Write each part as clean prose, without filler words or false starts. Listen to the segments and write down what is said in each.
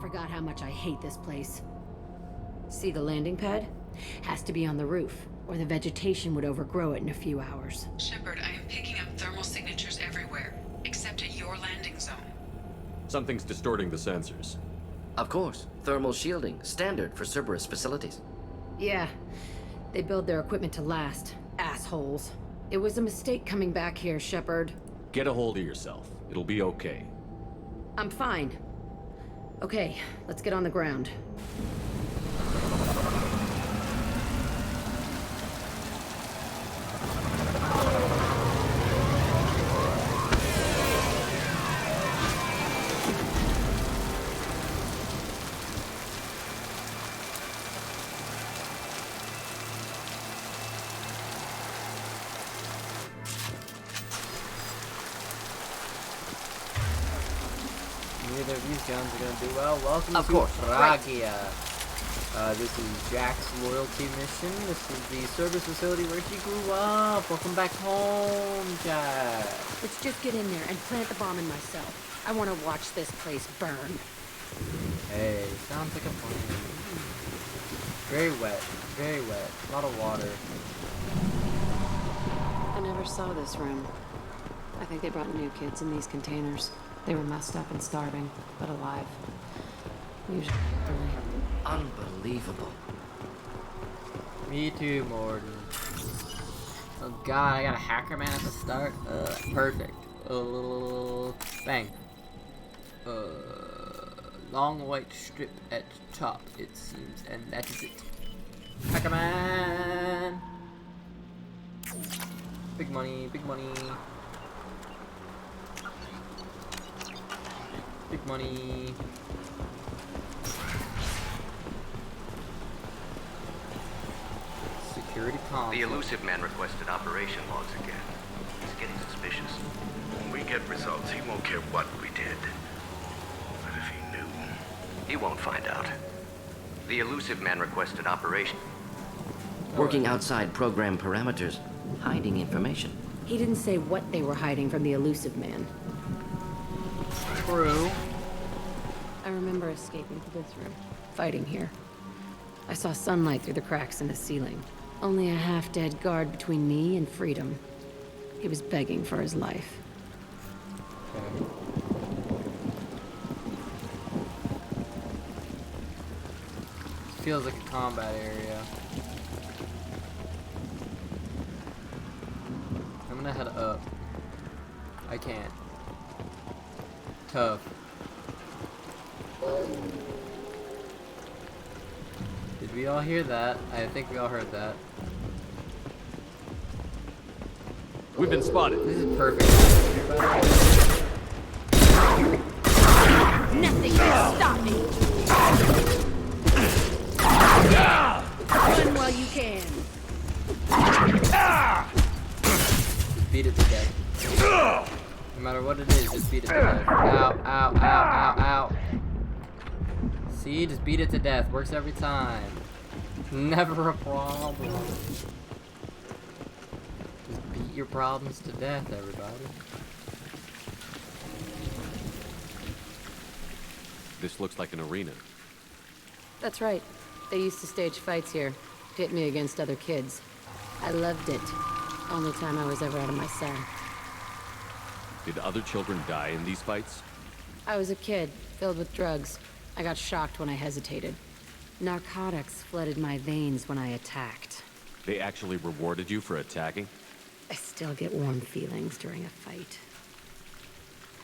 forgot how much I hate this place. See the landing pad? Has to be on the roof, or the vegetation would overgrow it in a few hours. Shepard, I am picking up thermal signatures everywhere, except at your landing zone. Something's distorting the sensors. Of course. Thermal shielding. Standard for Cerberus facilities. Yeah, they build their equipment to last. Assholes. It was a mistake coming back here, Shepard. Get a hold of yourself. It'll be okay. I'm fine. Okay, let's get on the ground. Neither of these guns are gonna do well. Welcome Of to course. Pragia. This is Jack's loyalty mission. This is the Cerberus facility where she grew up. Welcome back home, Jack. Let's just get in there and plant the bomb in myself. I want to watch this place burn. Hey, sounds like a plan. Very wet. Very wet. A lot of water. I never saw this room. I think they brought new kids in these containers. They were messed up and starving, but alive. Usually. Unbelievable. Me too, Morgan. Oh god, I got a hacker man at the start. Perfect. Bang. Long white strip at top, it seems, and that is it. Hacker man. Big money, big money. Big money. Security console. The elusive man requested operation logs again. He's getting suspicious. When we get results, he won't care what we did. But if he knew... He won't find out. The elusive man requested operation. Working outside program parameters. Hiding information. He didn't say what they were hiding from the elusive man. True. I remember escaping to this room, fighting here. I saw sunlight through the cracks in the ceiling. Only a half-dead guard between me and freedom. He was begging for his life. Okay. Feels like a combat area. I'm gonna head up. I can't. Tough. Did we all hear that? I think we all heard that. We've been spotted. This is perfect. Nothing can stop me! Run while you can! Just beat it to death. No matter what it is, just beat it to death. Ow, ow, ow, ow, ow. See, just beat it to death. Works every time. Never a problem. Just beat your problems to death, everybody. This looks like an arena. That's right. They used to stage fights here. Pit me against other kids. I loved it. Only time I was ever out of my cell. Did other children die in these fights? I was a kid, filled with drugs. I got shocked when I hesitated. Narcotics flooded my veins when I attacked. They actually rewarded you for attacking? I still get warm feelings during a fight.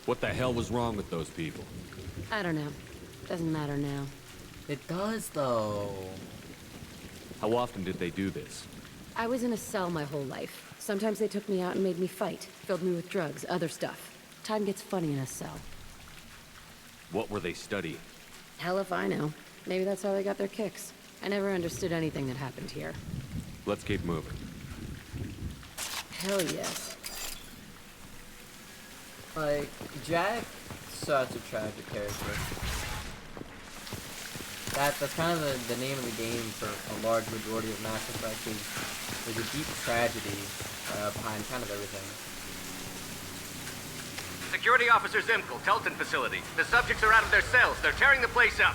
What the hell was wrong with those people? I don't know. Doesn't matter now. It does, though. How often did they do this? I was in a cell my whole life. Sometimes they took me out and made me fight. Filled me with drugs, other stuff. Time gets funny in a cell. What were they studying? Hell if I know. Maybe that's how they got their kicks. I never understood anything that happened here. Let's keep moving. Hell yes. Like, Jack, such a tragic character. That's kind of the name of the game for a large majority of Mass Effect is there's a deep tragedy behind kind of everything. Security Officer Zimkel, Telton facility. The subjects are out of their cells. They're tearing the place up.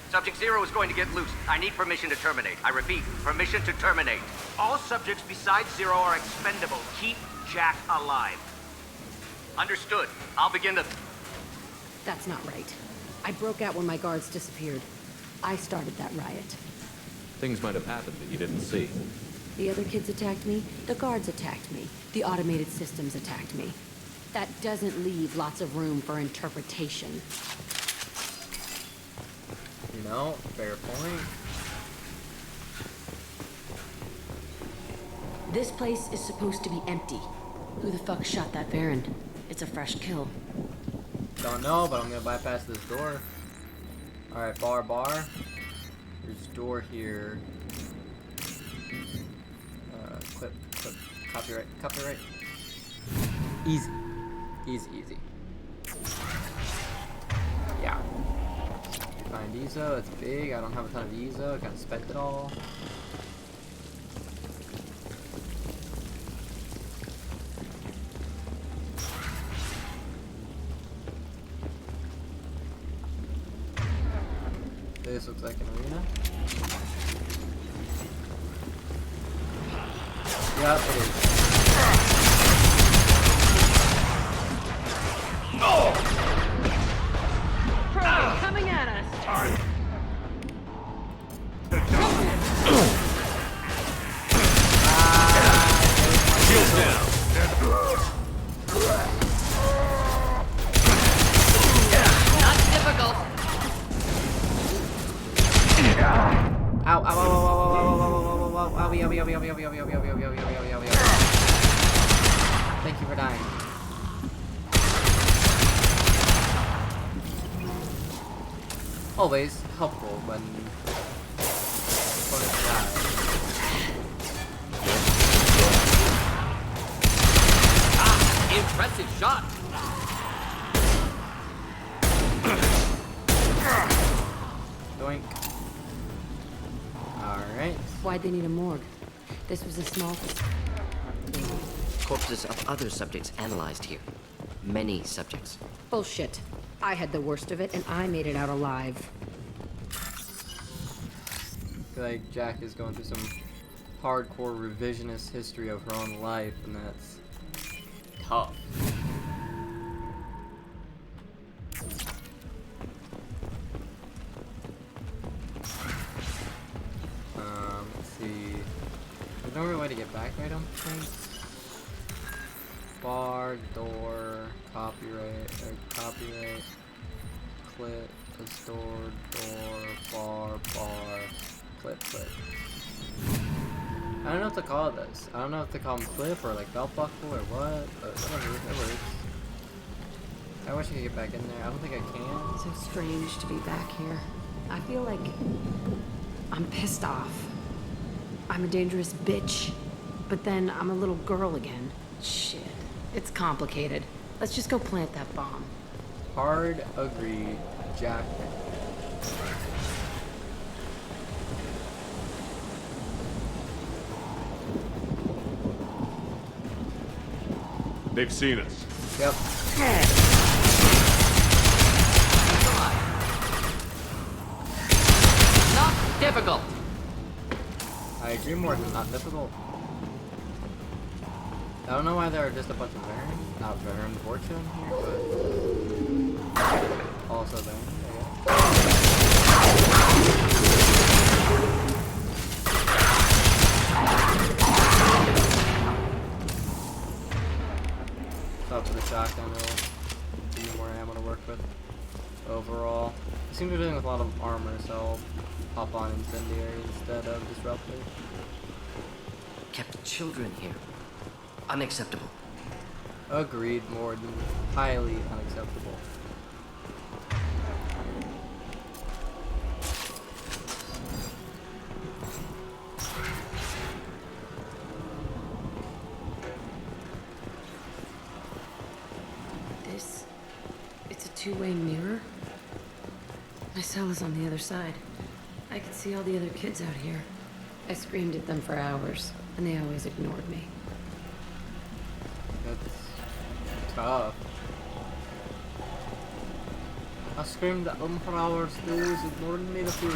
Subject 0 is going to get loose. I need permission to terminate. I repeat, permission to terminate. All subjects besides 0 are expendable. Keep Jack alive. Understood. I'll begin the... That's not right. I broke out when my guards disappeared. I started that riot. Things might have happened that you didn't see. The other kids attacked me, the guards attacked me, the automated systems attacked me. That doesn't leave lots of room for interpretation. No, fair point. This place is supposed to be empty. Who the fuck shot that Baron? It's a fresh kill. Don't know, but I'm gonna bypass this door. Alright, bar. There's a door here. Clip. Copyright. Easy. Yeah. Find Ezo, it's big. I don't have a ton of Ezo. I kind of spent it all. This looks like an arena. Yep, it is. Pragia coming at us! Shields down. Not difficult. Thank you for dying. Always helpful when opponents die. Impressive shot. Doink. Alright. Why'd they need a morgue? This was a small... Corpses of other subjects analyzed here. Many subjects. Bullshit. I had the worst of it, and I made it out alive. I feel like Jack is going through some hardcore revisionist history of her own life, and that's tough. Let's see. There's no real way to get back, I don't think. Bar, door, copyright, clip, restored, door, bar, clip. I don't know what to call this. I don't know if to call them clip or like belt buckle or what, but whatever, it works. I wish I could get back in there. I don't think I can. So strange to be back here. I feel like I'm pissed off. I'm a dangerous bitch, but then I'm a little girl again. Shit. It's complicated. Let's just go plant that bomb. Hard agreed, Jack. They've seen us. Yep. Not difficult. I agree more than not difficult. I don't know why there are just a bunch of Varens, not Varen Fortune here, but also Varen, I guess. Stop for the shotgun, it'll give me more ammo to work with. Overall, I seem to be dealing with a lot of armor, so I'll hop on Incendiary instead of Disruptor. Kept children here. Unacceptable. Agreed, more than highly unacceptable. It's a two-way mirror? My cell is on the other side. I could see all the other kids out here. I screamed at them for hours, and they always ignored me. That's tough. I screamed the flowers, dudes, ignoring me the fools.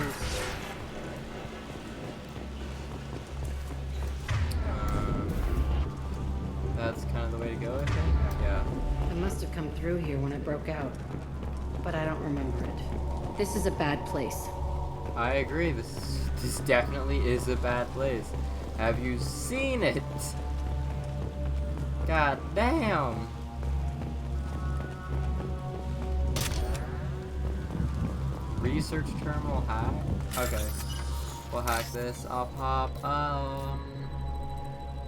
That's kind of the way to go, I think. Yeah. I must have come through here when it broke out, but I don't remember it. This is a bad place. I agree. This definitely is a bad place. Have you seen it? God damn. Research terminal hack. Okay. We'll hack this. I'll pop.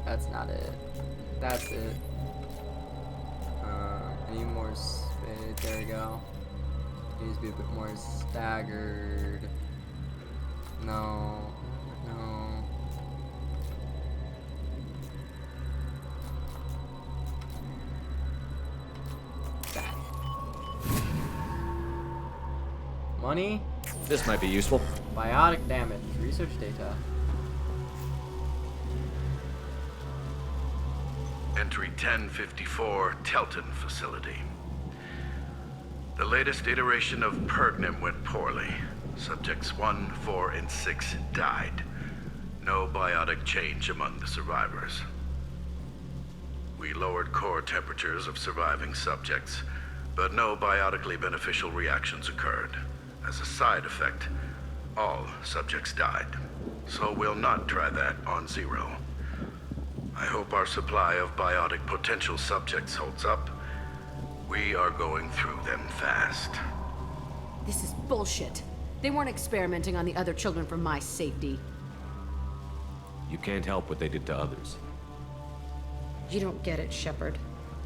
That's not it. That's it. I need more space. There we go. Needs to be a bit more staggered. No. No. That. Money? This might be useful. Biotic damage. Research data. Entry 1054, Telton facility. The latest iteration of Pergnim went poorly. Subjects 1, 4, and 6 died. No biotic change among the survivors. We lowered core temperatures of surviving subjects, but no biotically beneficial reactions occurred. As a side effect, all subjects died. So we'll not try that on Zero. I hope our supply of biotic potential subjects holds up. We are going through them fast. This is bullshit. They weren't experimenting on the other children for my safety. You can't help what they did to others. You don't get it, Shepard.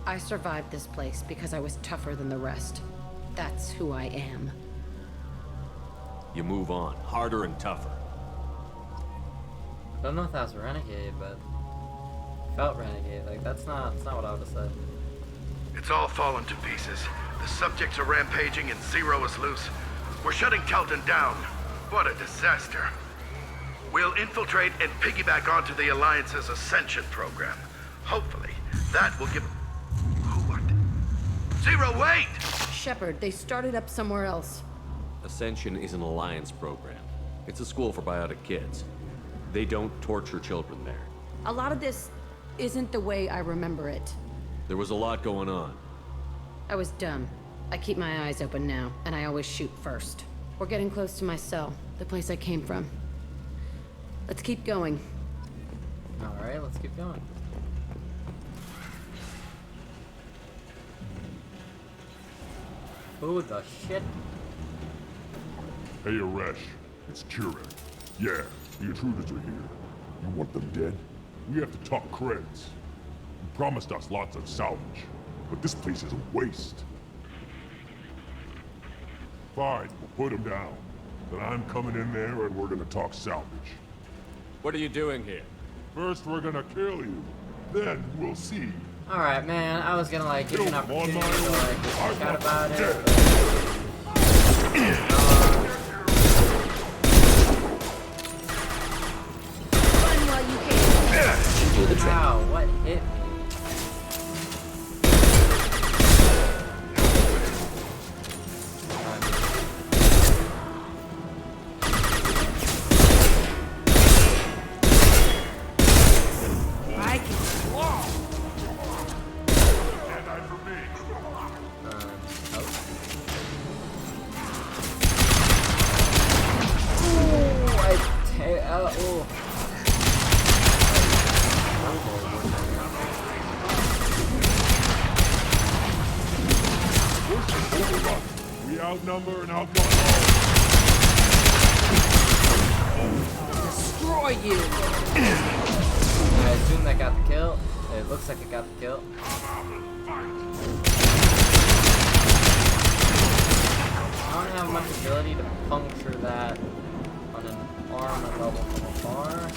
I survived this place because I was tougher than the rest. That's who I am. You move on, harder and tougher. I don't know if that was Renegade, but felt Renegade. Like that's not what I would have said. It's all fallen to pieces. The subjects are rampaging and Zero is loose. We're shutting Telton down. What a disaster. We'll infiltrate and piggyback onto the Alliance's Ascension program. Hopefully, that will give... Who are they? Zero, wait! Shepard, they started up somewhere else. Ascension is an alliance program. It's a school for biotic kids. They don't torture children there. A lot of this isn't the way I remember it. There was a lot going on. I was dumb. I keep my eyes open now, and I always shoot first. We're getting close to my cell, the place I came from. Let's keep going. Alright, let's keep going. Who the shit? Hey, Aresh. It's Kurek. Yeah, the intruders are here. You want them dead? We have to talk creds. You promised us lots of salvage, but this place is a waste. Fine, we'll put them down. Then I'm coming in there and we're gonna talk salvage. What are you doing here? First, we're gonna kill you. Then we'll see. Alright, man. I was gonna like give you an opportunity to like chat about it. Run while you can. Do the trick. Wow, what hit me? We outnumber and outgun Destroy you! I assume that got the kill. It looks like it got the kill. I don't have much ability to puncture that on an arm level from afar.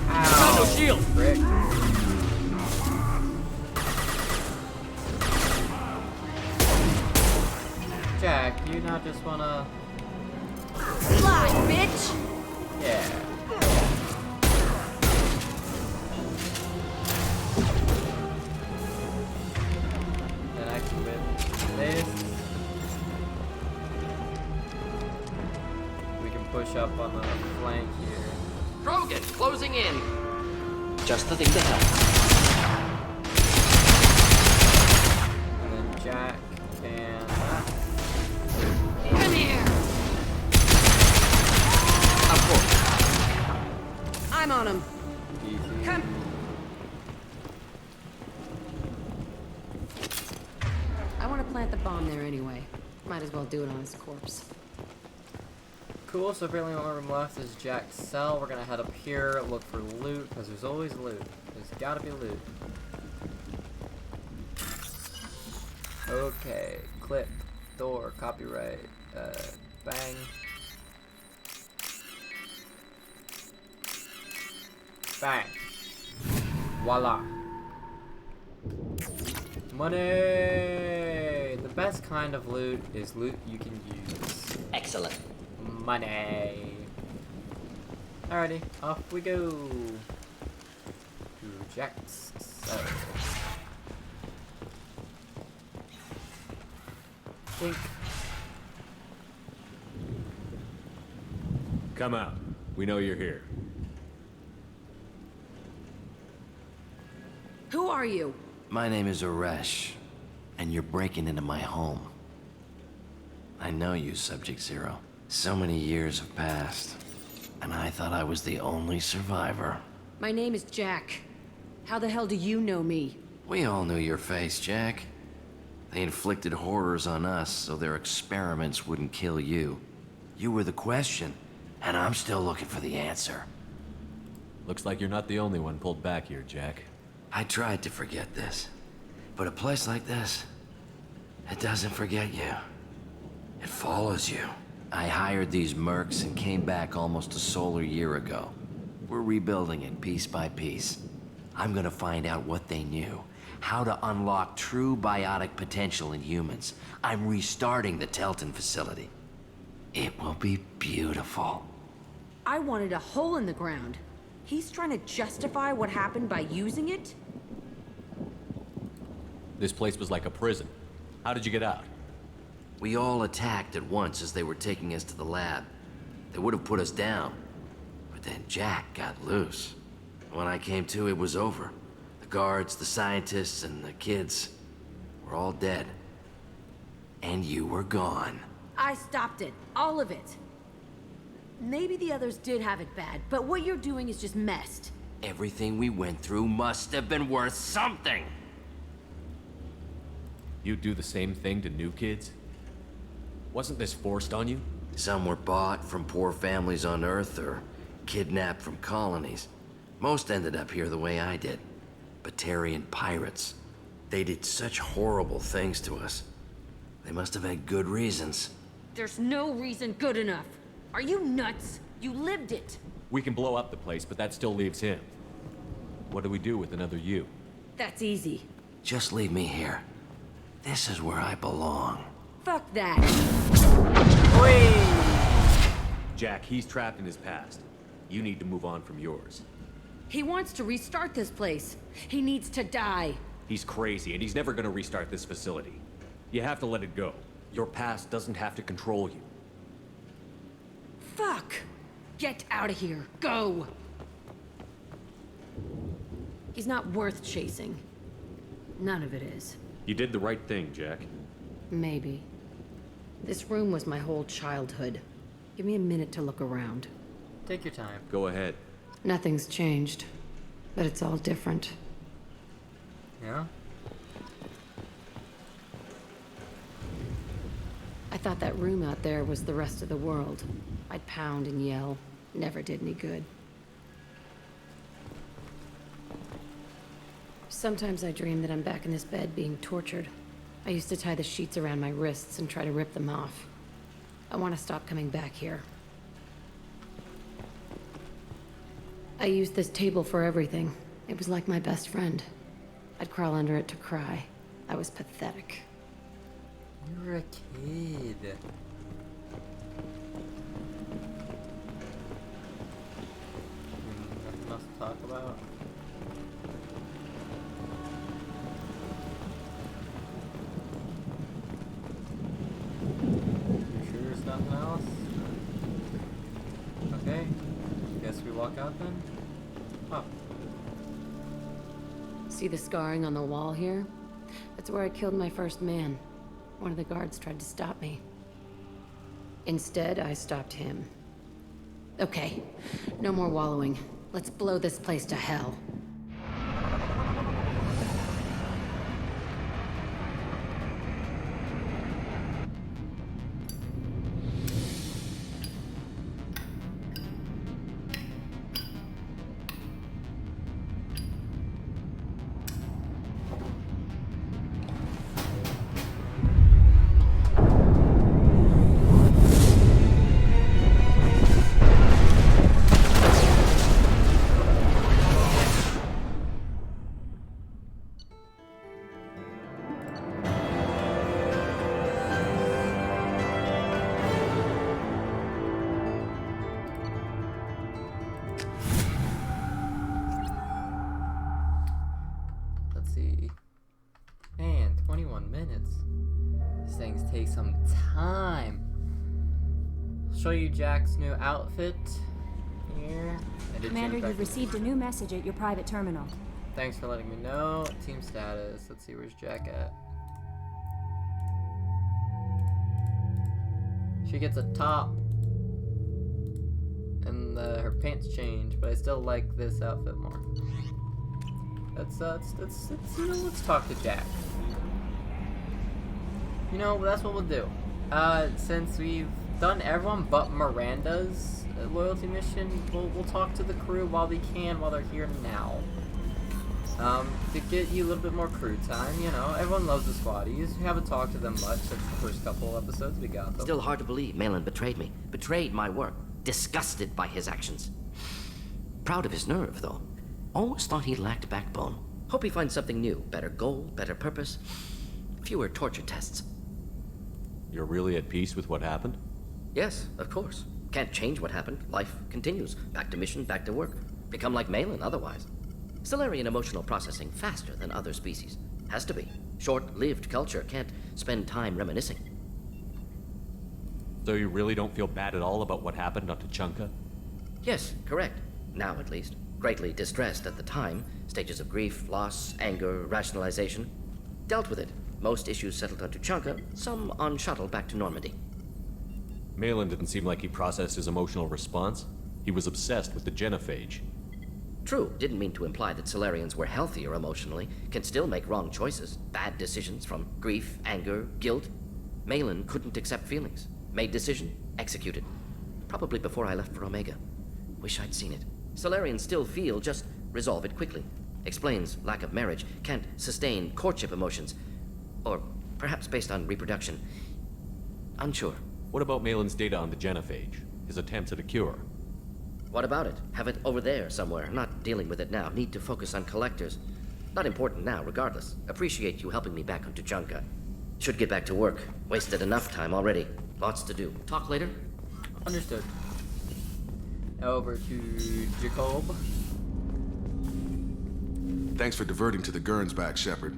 Ow! No shield! Frick. Jack, do you not just wanna... Fly, bitch! Yeah. push up on the flank here. Krogan, closing in. Just the thing to help. And then Jack can... Come here! Of course. I'm on him. Easy. Come. I want to plant the bomb there anyway. Might as well do it on his corpse. Cool, so apparently the only room left is Jack's cell. We're gonna head up here, look for loot, because there's always loot. There's gotta be loot. Okay, clip, door, copyright, bang. Bang. Voila. Money! The best kind of loot is loot you can use. Excellent. Money. Alrighty, off we go. To Jack's cell. Think. Come out. We know you're here. Who are you? My name is Uresh, and you're breaking into my home. I know you, Subject Zero. So many years have passed, and I thought I was the only survivor. My name is Jack. How the hell do you know me? We all knew your face, Jack. They inflicted horrors on us so their experiments wouldn't kill you. You were the question, and I'm still looking for the answer. Looks like you're not the only one pulled back here, Jack. I tried to forget this, but a place like this, it doesn't forget you. It follows you. I hired these mercs and came back almost a solar year ago. We're rebuilding it piece by piece. I'm gonna find out what they knew, how to unlock true biotic potential in humans. I'm restarting the Telton facility. It will be beautiful. I wanted a hole in the ground. He's trying to justify what happened by using it? This place was like a prison. How did you get out? We all attacked at once as they were taking us to the lab. They would have put us down. But then Jack got loose. When I came to, it was over. The guards, the scientists, and the kids were all dead. And you were gone. I stopped it. All of it. Maybe the others did have it bad, but what you're doing is just messed. Everything we went through must have been worth something. You do the same thing to new kids? Wasn't this forced on you? Some were bought from poor families on Earth or kidnapped from colonies. Most ended up here the way I did. Batarian pirates. They did such horrible things to us. They must have had good reasons. There's no reason good enough. Are you nuts? You lived it. We can blow up the place, but that still leaves him. What do we do with another you? That's easy. Just leave me here. This is where I belong. Fuck that. Jack, he's trapped in his past. You need to move on from yours. He wants to restart this place. He needs to die. He's crazy, and he's never gonna restart this facility. You have to let it go. Your past doesn't have to control you. Fuck. Get out of here. Go. He's not worth chasing. None of it is. You did the right thing, Jack. Maybe. This room was my whole childhood. Give me a minute to look around. Take your time. Go ahead. Nothing's changed, but it's all different. Yeah? I thought that room out there was the rest of the world. I'd pound and yell. Never did any good. Sometimes I dream that I'm back in this bed being tortured. I used to tie the sheets around my wrists and try to rip them off. I want to stop coming back here. I used this table for everything. It was like my best friend. I'd crawl under it to cry. I was pathetic. You were a kid. Nothing else to talk about? You sure there's nothing else? See the scarring on the wall here? That's where I killed my first man. One of the guards tried to stop me. Instead, I stopped him. Okay, no more wallowing. Let's blow this place to hell. Let's see. Man, 21 minutes. These things take some time. I'll show you Jack's new outfit here. Commander, you've received a new message at your private terminal. Thanks for letting me know. Team status. Let's see, where's Jack at? She gets a top. And her pants change, but I still like this outfit more. Let's talk to Jack. You know, that's what we'll do. Since we've done everyone but Miranda's loyalty mission, we'll talk to the crew while we can, while they're here now. To get you a little bit more crew time, you know. Everyone loves the squaddies. We haven't talked to them much since the first couple episodes we got them. Still hard to believe Malin betrayed me. Betrayed my work. Disgusted by his actions. Proud of his nerve, though. Always thought he lacked backbone. Hope he finds something new. Better goal, better purpose. Fewer torture tests. You're really at peace with what happened? Yes, of course. Can't change what happened. Life continues. Back to mission, back to work. Become like Malin otherwise. Solarian emotional processing faster than other species. Has to be. Short-lived culture can't spend time reminiscing. So you really don't feel bad at all about what happened on Tuchanka? Yes, correct. Now at least. Greatly distressed at the time. Stages of grief, loss, anger, rationalization. Dealt with it. Most issues settled on Tuchanka, some on shuttle back to Normandy. Malin didn't seem like he processed his emotional response. He was obsessed with the genophage. True, didn't mean to imply that Solarians were healthier emotionally, can still make wrong choices, bad decisions from grief, anger, guilt. Malin couldn't accept feelings. Made decision, executed. Probably before I left for Omega. Wish I'd seen it. Solarians still feel, just resolve it quickly. Explains lack of marriage, can't sustain courtship emotions. Or perhaps based on reproduction. Unsure. What about Malin's data on the genophage? His attempts at a cure? What about it? Have it over there somewhere. Not dealing with it now. Need to focus on collectors. Not important now, regardless. Appreciate you helping me back on Tuchanka. Should get back to work. Wasted enough time already. Lots to do. Talk later? Understood. Over to Jacob. Thanks for diverting to the Gurns back, Shepard.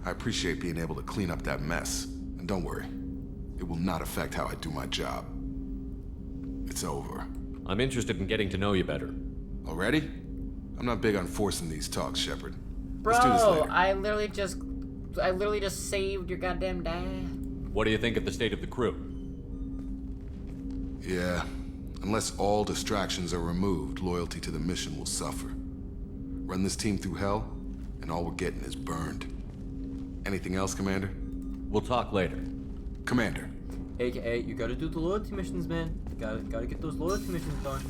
I appreciate being able to clean up that mess. And don't worry, it will not affect how I do my job. It's over. I'm interested in getting to know you better. Already? I'm not big on forcing these talks, Shepard. Bro, Let's do this later. I literally just saved your goddamn dad. What do you think of the state of the crew? Yeah. Unless all distractions are removed, loyalty to the mission will suffer. Run this team through hell, and all we're getting is burned. Anything else, Commander? We'll talk later. Commander. AKA, you gotta do the loyalty missions, man. You gotta get those loyalty missions done.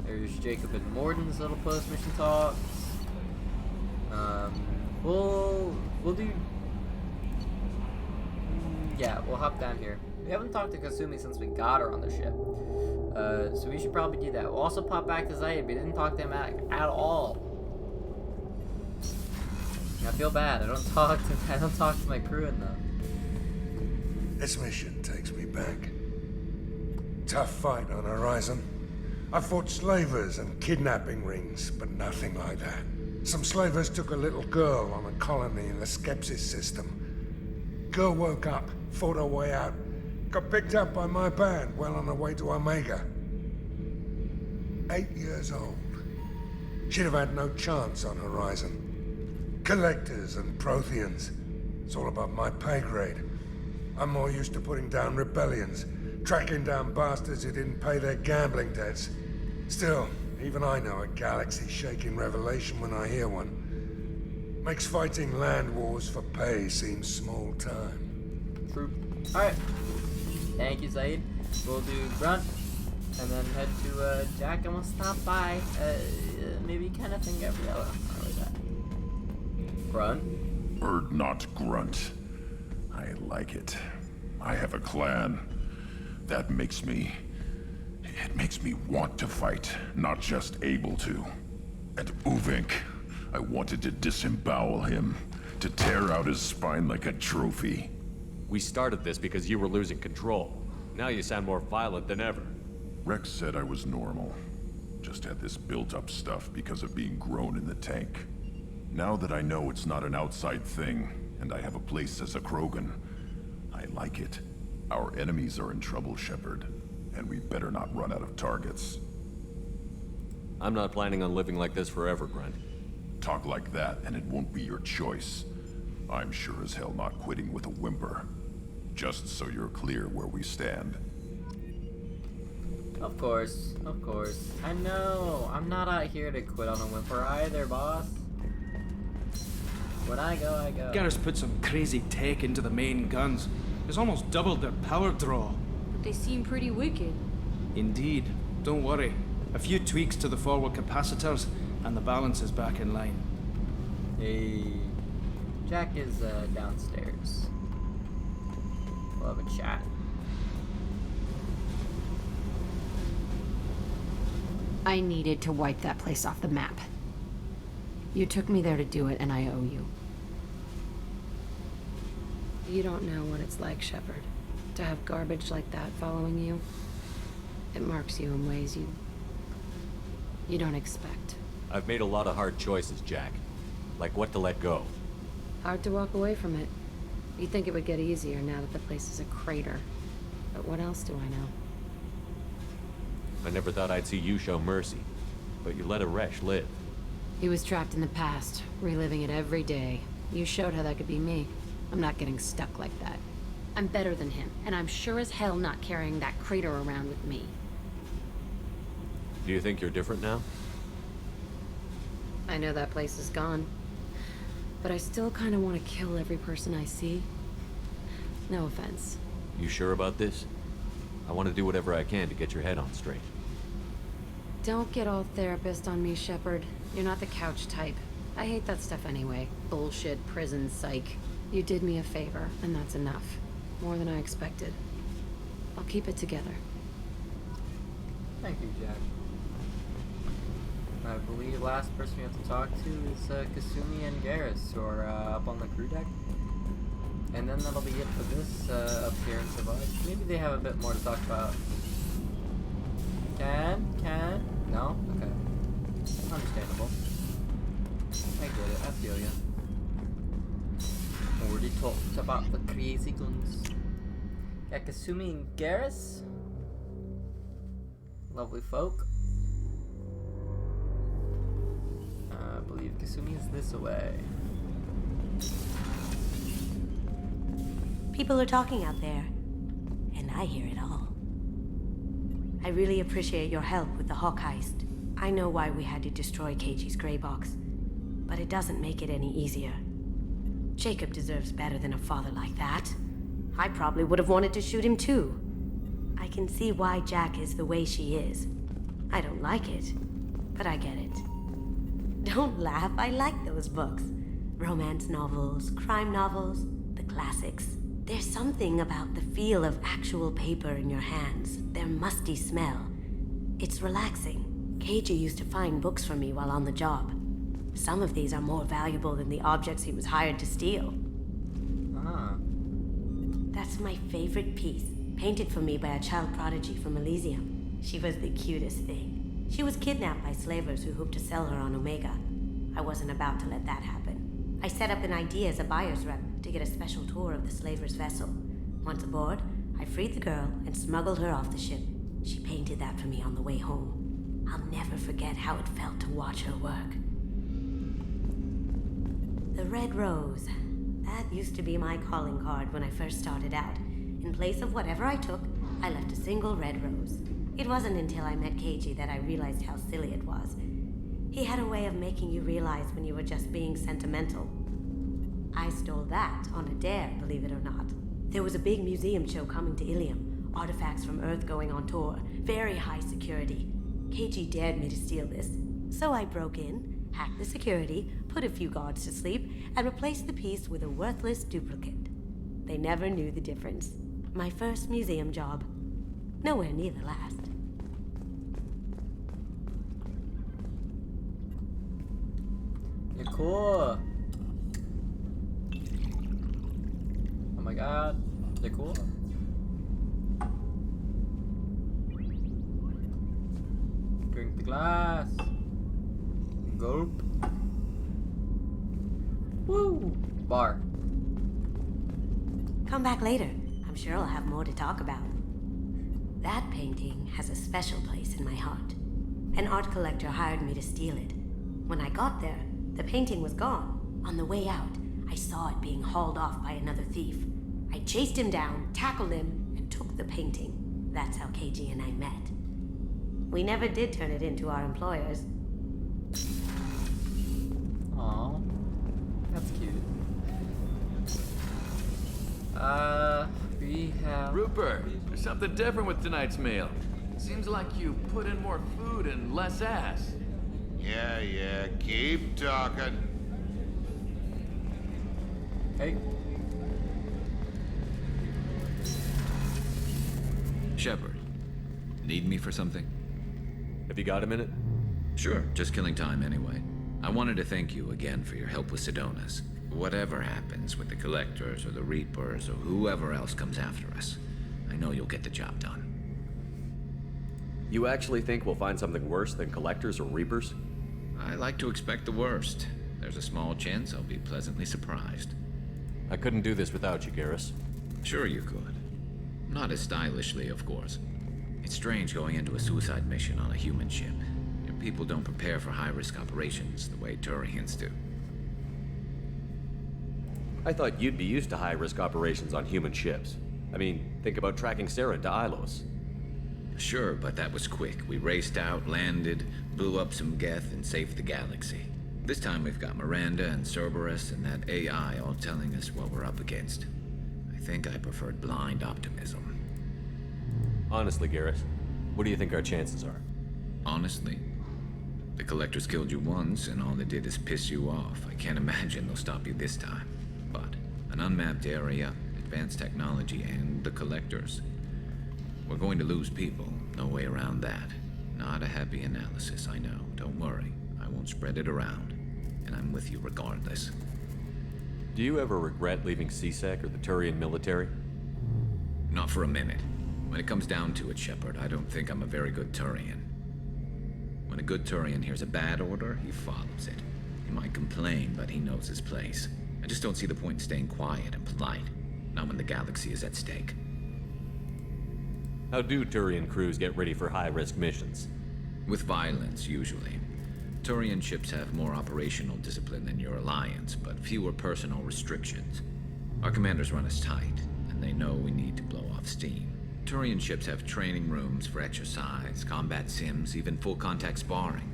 There's Jacob and Morden's little post-mission talks. We'll do... Yeah, we'll hop down here. We haven't talked to Kasumi since we got her on the ship. So we should probably do that. We'll also pop back to Zaid. We didn't talk to him at all. I feel bad. I don't talk to my crew enough. This mission takes me back. Tough fight on Horizon. I fought slavers and kidnapping rings, but nothing like that. Some slavers took a little girl on a colony in the Skepsis system. Girl woke up, fought her way out, got picked up by my band well on her way to Omega. 8 years old. She'd have had no chance on Horizon. Collectors and Protheans. It's all above my pay grade. I'm more used to putting down rebellions, tracking down bastards who didn't pay their gambling debts. Still, even I know a galaxy-shaking revelation when I hear one. Makes fighting land wars for pay seem small time. True. Alright. Thank you, Zaid. We'll do Grunt, and then head to Jack, and we'll stop by maybe Kenneth and Gabriella. I like that. Grunt? Bird, not grunt. I like it. I have a clan. That makes me... It makes me want to fight, not just able to. And Uvink, I wanted to disembowel him, to tear out his spine like a trophy. We started this because you were losing control. Now you sound more violent than ever. Rex said I was normal. Just had this built-up stuff because of being grown in the tank. Now that I know it's not an outside thing, and I have a place as a Krogan, I like it. Our enemies are in trouble, Shepard, and we better not run out of targets. I'm not planning on living like this forever, Grunt. Talk like that, and it won't be your choice. I'm sure as hell not quitting with a whimper. Just so you're clear where we stand. Of course, of course. I know. I'm not out here to quit on a whimper either, boss. When I go, I go. Garrus put some crazy tech into the main guns. It's almost doubled their power draw. But they seem pretty wicked. Indeed. Don't worry. A few tweaks to the forward capacitors, and the balance is back in line. Hey. Jack is downstairs. We'll have a chat. I needed to wipe that place off the map. You took me there to do it, and I owe you. You don't know what it's like, Shepard, to have garbage like that following you. It marks you in ways you don't expect. I've made a lot of hard choices, Jack. Like what to let go. Hard to walk away from it. You'd think it would get easier now that the place is a crater. But what else do I know? I never thought I'd see you show mercy, but you let a Resh live. He was trapped in the past, reliving it every day. You showed how that could be me. I'm not getting stuck like that. I'm better than him, and I'm sure as hell not carrying that crater around with me. Do you think you're different now? I know that place is gone. But I still kind of want to kill every person I see. No offense. You sure about this? I want to do whatever I can to get your head on straight. Don't get all therapist on me, Shepard. You're not the couch type. I hate that stuff anyway. Bullshit, prison, psych. You did me a favor, and that's enough. More than I expected. I'll keep it together. Thank you, Jack. I believe last person we have to talk to is Kasumi and Garrus, who are up on the crew deck. And then that'll be it for this appearance of us. Maybe they have a bit more to talk about. Can? No? Okay. Understandable. I get it, I feel ya. Already talked about the crazy guns. Yeah, Kasumi and Garrus. Lovely folk. I believe Kasumi is this way. People are talking out there, and I hear it all. I really appreciate your help with the Hawk heist. I know why we had to destroy Keiji's gray box, but it doesn't make it any easier. Jacob deserves better than a father like that. I probably would have wanted to shoot him too. I can see why Jack is the way she is. I don't like it, but I get it. Don't laugh, I like those books. Romance novels, crime novels, the classics. There's something about the feel of actual paper in your hands, their musty smell. It's relaxing. Keiji used to find books for me while on the job. Some of these are more valuable than the objects he was hired to steal. Ah. That's my favorite piece, painted for me by a child prodigy from Elysium. She was the cutest thing. She was kidnapped by slavers who hoped to sell her on Omega. I wasn't about to let that happen. I set up an idea as a buyer's rep to get a special tour of the slaver's vessel. Once aboard, I freed the girl and smuggled her off the ship. She painted that for me on the way home. I'll never forget how it felt to watch her work. The Red Rose. That used to be my calling card when I first started out. In place of whatever I took, I left a single red rose. It wasn't until I met KG that I realized how silly it was. He had a way of making you realize when you were just being sentimental. I stole that on a dare, believe it or not. There was a big museum show coming to Ilium. Artifacts from Earth going on tour. Very high security. KG dared me to steal this. So I broke in, hacked the security, put a few guards to sleep, and replaced the piece with a worthless duplicate. They never knew the difference. My first museum job. Nowhere near the last. You're cool. Oh my god. They're cool. Drink the glass. Gulp. Woo! Bar. Come back later. I'm sure I'll have more to talk about. That painting has a special place in my heart. An art collector hired me to steal it. When I got there, the painting was gone. On the way out, I saw it being hauled off by another thief. I chased him down, tackled him, and took the painting. That's how KG and I met. We never did turn it into our employers. Aww. That's cute. We have... Rupert, there's something different with tonight's meal. Seems like you put in more food and less ass. Yeah, keep talking. Hey. Shepard, need me for something? Have you got a minute? Sure, just killing time anyway. I wanted to thank you again for your help with Sedona's. Whatever happens with the Collectors or the Reapers or whoever else comes after us, I know you'll get the job done. You actually think we'll find something worse than Collectors or Reapers? I like to expect the worst. There's a small chance I'll be pleasantly surprised. I couldn't do this without you, Garrus. Sure you could. Not as stylishly, of course. It's strange going into a suicide mission on a human ship. Your people don't prepare for high-risk operations the way Turians do. I thought you'd be used to high-risk operations on human ships. I mean, think about tracking Sarah to Ilos. Sure, but that was quick. We raced out, landed, blew up some Geth, and saved the galaxy. This time we've got Miranda and Cerberus and that AI all telling us what we're up against. I think I preferred blind optimism. Honestly, Garrus, what do you think our chances are? Honestly? The Collectors killed you once, and all they did is piss you off. I can't imagine they'll stop you this time. But an unmapped area, advanced technology, and the Collectors. We're going to lose people. No way around that. Not a happy analysis, I know. Don't worry. I won't spread it around. And I'm with you regardless. Do you ever regret leaving CSEC or the Turian military? Not for a minute. When it comes down to it, Shepard, I don't think I'm a very good Turian. When a good Turian hears a bad order, he follows it. He might complain, but he knows his place. I just don't see the point in staying quiet and polite. Not when the galaxy is at stake. How do Turian crews get ready for high-risk missions? With violence, usually. Turian ships have more operational discipline than your alliance, but fewer personal restrictions. Our commanders run us tight, and they know we need to blow off steam. Turian ships have training rooms for exercise, combat sims, even full-contact sparring.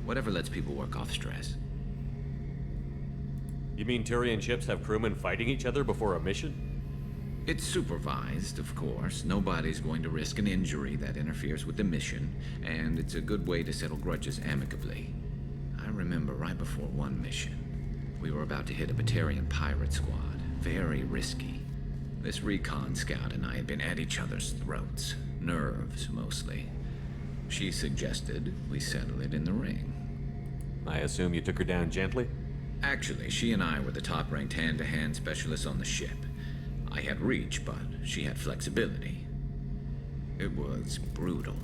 Whatever lets people work off stress. You mean Turian ships have crewmen fighting each other before a mission? It's supervised, of course. Nobody's going to risk an injury that interferes with the mission, and it's a good way to settle grudges amicably. I remember right before one mission, we were about to hit a Batarian pirate squad. Very risky. This recon scout and I had been at each other's throats. Nerves, mostly. She suggested we settle it in the ring. I assume you took her down gently? Actually, she and I were the top-ranked hand-to-hand specialists on the ship. I had reach, but she had flexibility. It was brutal.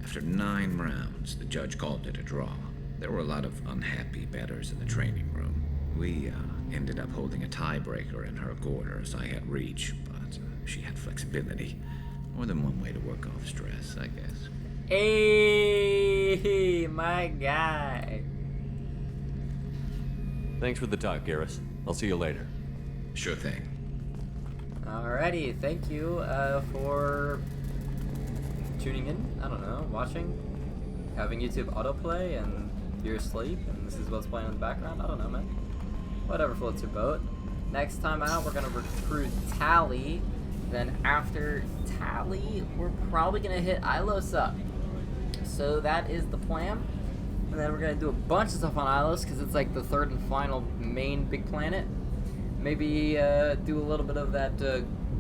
After 9 rounds, the judge called it a draw. There were a lot of unhappy bettors in the training room. We ended up holding a tiebreaker in her quarters. I had reach, but she had flexibility. More than one way to work off stress, I guess. Hey, my guy. Thanks for the talk, Garrus. I'll see you later. Sure thing. Alrighty, thank you for tuning in. I don't know, watching, having YouTube autoplay, and you're asleep, and this is what's playing in the background. I don't know, man. Whatever floats your boat. Next time out, we're gonna recruit Tally. Then after Tally, we're probably gonna hit Ilos up. So that is the plan. And then we're gonna do a bunch of stuff on Ilos because it's like the third and final main big planet. Maybe do a little bit of that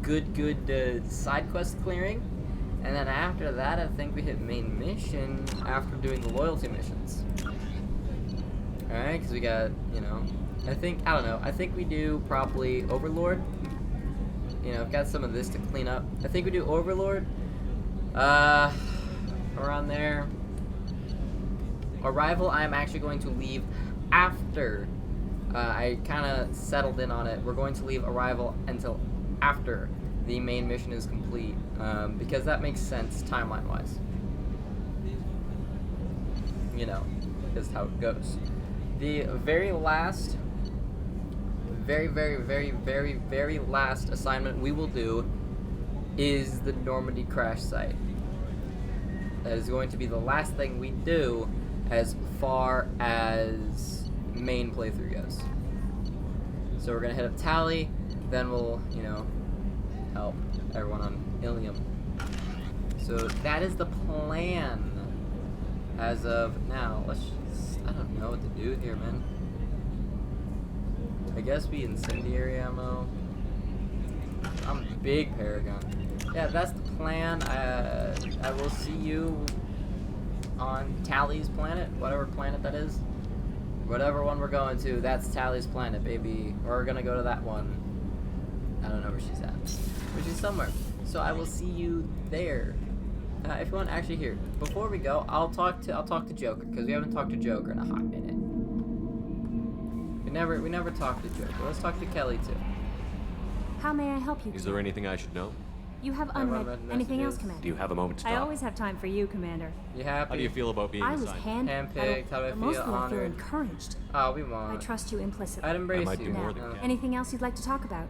good side quest clearing. And then after that, I think we hit main mission after doing the loyalty missions. Alright, because we got, you know, I don't know, I think we do probably Overlord. You know, I've got some of this to clean up. I think we do Overlord. Around there. Arrival, I'm actually going to leave after. I kind of settled in on it. We're going to leave Arrival until after the main mission is complete. Because that makes sense timeline-wise. You know, is how it goes. The very last, very last assignment we will do is the Normandy crash site. That is going to be the last thing we do as far as main playthrough goes. So we're gonna hit up Tally, then we'll, you know, help everyone on Ilium. So that is the plan as of now. Let's just, I don't know what to do here, man. I guess we incendiary ammo. I'm big Paragon. Yeah, that's the plan. I will see you on Tally's planet, whatever planet that is. Whatever one we're going to, that's Tally's planet, baby. We're gonna go to that one. I don't know where she's at. But she's somewhere. So I will see you there. If you want, actually here. Before we go, I'll talk to Joker, because we haven't talked to Joker in a hot minute. We never talked to Joker. Let's talk to Kelly too. How may I help you? Is there anything I should know? You have unread. Anything else, Commander? Do you have a moment to talk? I always have time for you, Commander. You happy? How do you feel about being I was assigned? handpicked? How do I feel? Mostly I feel Honored? encouraged. Oh, we won't. I trust you implicitly. I'd embrace I might you. do more than you can. Anything else you'd like to talk about?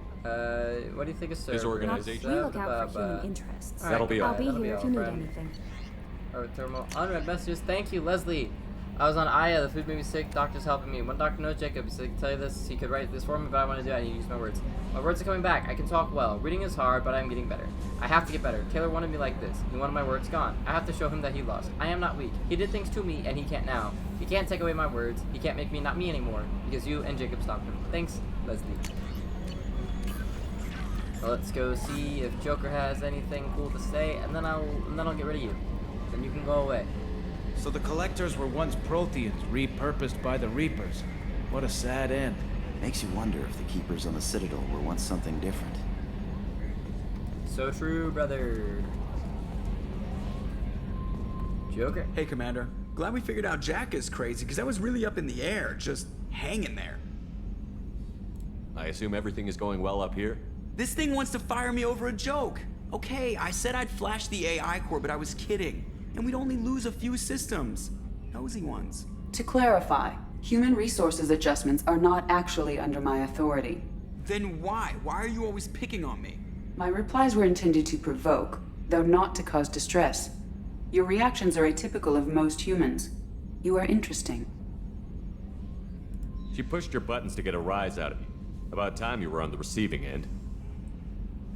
What do you think of Cerberus? His organization. We look out for human interests. That'll be all. I'll be That'll here be if you need all, friend. anything. Thermal unread messages. Thank you, Leslie. I was on Aya. The food made me sick. Doctor's helping me. One doctor knows Jacob. He said, I can tell you this. He could write this for me, but I want to do it. I need to use my words. My words are coming back. I can talk well. Reading is hard, but I'm getting better. I have to get better. Taylor wanted me like this. He wanted my words gone. I have to show him that he lost. I am not weak. He did things to me, and he can't now. He can't take away my words. He can't make me not me anymore, because you and Jacob stopped him. Thanks, Leslie. Well, let's go see if Joker has anything cool to say, and then I'll get rid of you. Then you can go away. So the Collectors were once Protheans, repurposed by the Reapers. What a sad end. Makes you wonder if the Keepers on the Citadel were once something different. So true, brother. Joker? Hey, Commander. Glad we figured out Jack is crazy, because that was really up in the air, just hanging there. I assume everything is going well up here? This thing wants to fire me over a joke. Okay, I said I'd flash the AI core, but I was kidding. And we'd only lose a few systems. Nosy ones. To clarify, human resources adjustments are not actually under my authority. Then why? Why are you always picking on me? My replies were intended to provoke, though not to cause distress. Your reactions are atypical of most humans. You are interesting. She pushed your buttons to get a rise out of you. About time you were on the receiving end.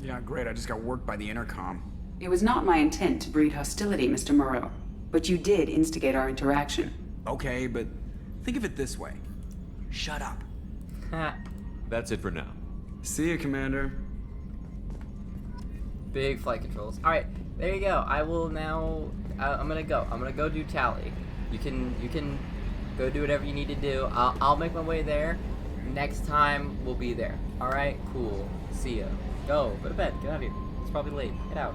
Yeah, great. I just got worked by the intercom. It was not my intent to breed hostility, Mr. Moreau, but you did instigate our interaction. Okay, but think of it this way. Shut up. That's it for now. See you, Commander. Big flight controls. Alright, there you go. I will now... I'm gonna go. I'm gonna go do Tally. You can go do whatever you need to do. I'll make my way there. Next time, we'll be there. Alright, cool. See ya. Go to bed. Get out of here. It's probably late. Get out.